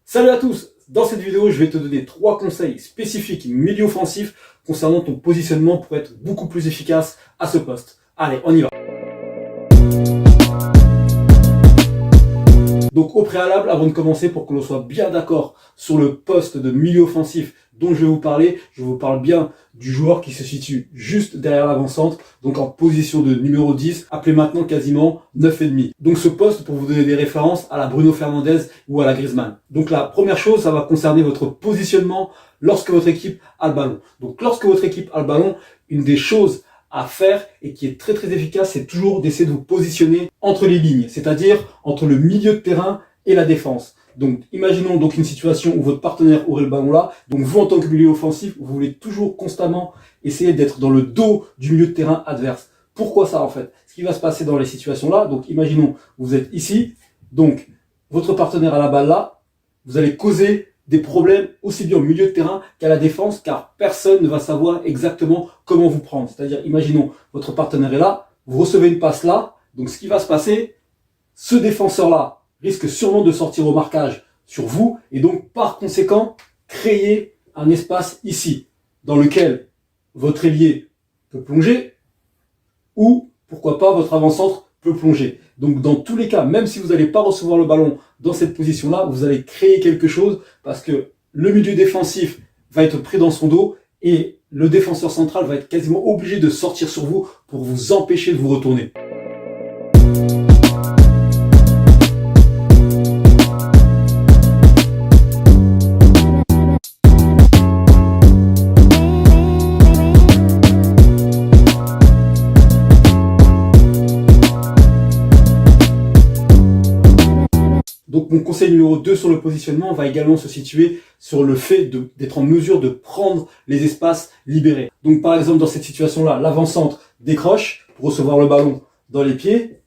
Salut à tous! Dans cette vidéo, je vais te donner 3 conseils spécifiques milieu offensif concernant ton positionnement pour être beaucoup plus efficace à ce poste. Allez, on y va! Donc au préalable, avant de commencer, pour que l'on soit bien d'accord sur le poste de milieu offensif dont je vais vous parler, je vous parle bien du joueur qui se situe juste derrière l'avant-centre, donc en position de numéro 10, appelé maintenant quasiment 9,5. Donc ce poste, pour vous donner des références, à la Bruno Fernandes ou à la Griezmann. Donc la première chose, ça va concerner votre positionnement lorsque votre équipe a le ballon. Donc lorsque votre équipe a le ballon, une des choses à faire et qui est très efficace, c'est toujours d'essayer de vous positionner entre les lignes, c'est-à-dire entre le milieu de terrain et la défense. Donc, imaginons donc une situation où votre partenaire aurait le ballon là. Donc, vous, en tant que milieu offensif, vous voulez toujours constamment essayer d'être dans le dos du milieu de terrain adverse. Pourquoi ça, en fait? Ce qui va se passer dans les situations là, donc, imaginons, vous êtes ici. Donc, votre partenaire a la balle là. Vous allez causer des problèmes aussi bien au milieu de terrain qu'à la défense, car personne ne va savoir exactement comment vous prendre. C'est-à-dire, imaginons, votre partenaire est là. Vous recevez une passe là. Donc, ce qui va se passer, ce défenseur-là risque sûrement de sortir au marquage sur vous et donc par conséquent créer un espace ici dans lequel votre ailier peut plonger ou pourquoi pas votre avant-centre peut plonger. Donc dans tous les cas, même si vous n'allez pas recevoir le ballon dans cette position-là, vous allez créer quelque chose parce que le milieu défensif va être pris dans son dos et le défenseur central va être quasiment obligé de sortir sur vous pour vous empêcher de vous retourner. Donc mon conseil numéro 2 sur le positionnement va également se situer sur le fait d'être en mesure de prendre les espaces libérés. Donc par exemple dans cette situation-là, l'avant-centre décroche pour recevoir le ballon dans les pieds.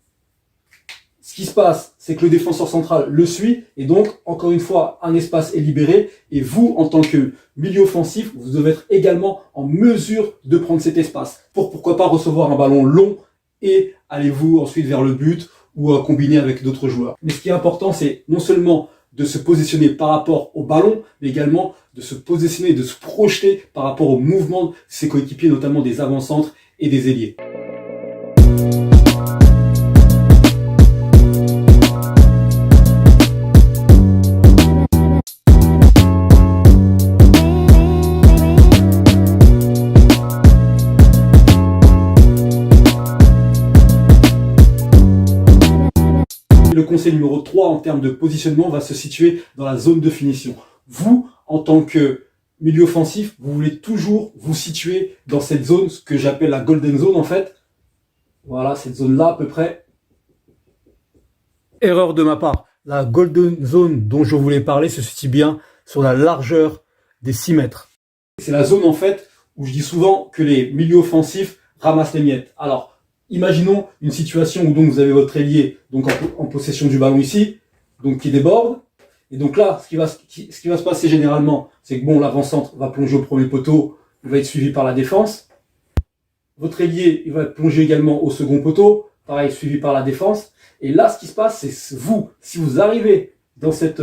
Ce qui se passe, c'est que le défenseur central le suit et donc encore une fois un espace est libéré et vous en tant que milieu offensif, vous devez être également en mesure de prendre cet espace pour pourquoi pas recevoir un ballon long et allez-vous ensuite vers le but ou à combiner avec d'autres joueurs. Mais ce qui est important, c'est non seulement de se positionner par rapport au ballon, mais également de se positionner, de se projeter par rapport au mouvement de ses coéquipiers, notamment des avant-centres et des ailiers. Le conseil numéro 3 en termes de positionnement va se situer dans la zone de finition. Vous, en tant que milieu offensif, vous voulez toujours vous situer dans cette zone, ce que j'appelle la golden zone en fait. Voilà, cette zone-là à peu près. Erreur de ma part. La golden zone dont je voulais parler se situe bien sur la largeur des 6 mètres. C'est la zone en fait où je dis souvent que les milieux offensifs ramassent les miettes. Alors, imaginons une situation où donc vous avez votre ailier donc en possession du ballon ici, donc qui déborde. Et donc là, ce qui va se passer généralement, c'est que bon, l'avant-centre va plonger au premier poteau, il va être suivi par la défense. Votre ailier, il va plonger également au second poteau, pareil, suivi par la défense. Et là, ce qui se passe, c'est vous, si vous arrivez dans cette,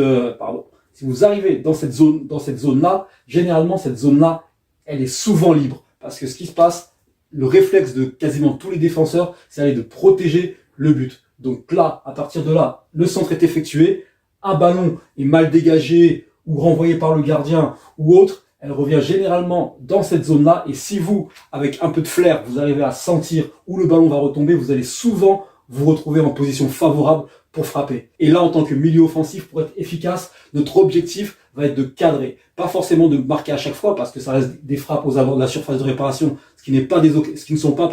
zone-là, généralement cette zone-là, elle est souvent libre, parce que ce qui se passe, le réflexe de quasiment tous les défenseurs, c'est aller de protéger le but. Donc là, à partir de là, le centre est effectué, un ballon est mal dégagé ou renvoyé par le gardien ou autre, elle revient généralement dans cette zone-là. Et si vous, avec un peu de flair, vous arrivez à sentir où le ballon va retomber, vous allez souvent vous retrouver en position favorable pour frapper. Et là, en tant que milieu offensif, pour être efficace, notre objectif va être de cadrer. Pas forcément de marquer à chaque fois, parce que ça reste des frappes aux abords de la surface de réparation, ce qui ne sont pas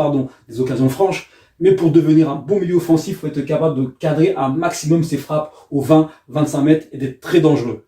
des occasions franches. Mais pour devenir un bon milieu offensif, il faut être capable de cadrer un maximum ses frappes aux 20-25 mètres et d'être très dangereux.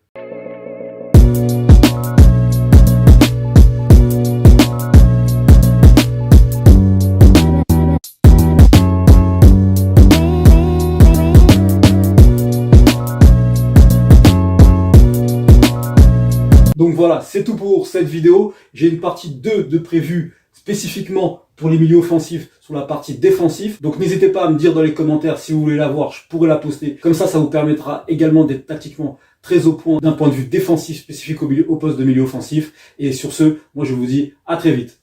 Donc voilà, c'est tout pour cette vidéo. J'ai une partie 2 de prévue spécifiquement pour les milieux offensifs sur la partie défensive. Donc n'hésitez pas à me dire dans les commentaires si vous voulez la voir, je pourrais la poster. Comme ça vous permettra également d'être tactiquement très au point d'un point de vue défensif spécifique au poste de milieu offensif. Et sur ce, moi je vous dis à très vite.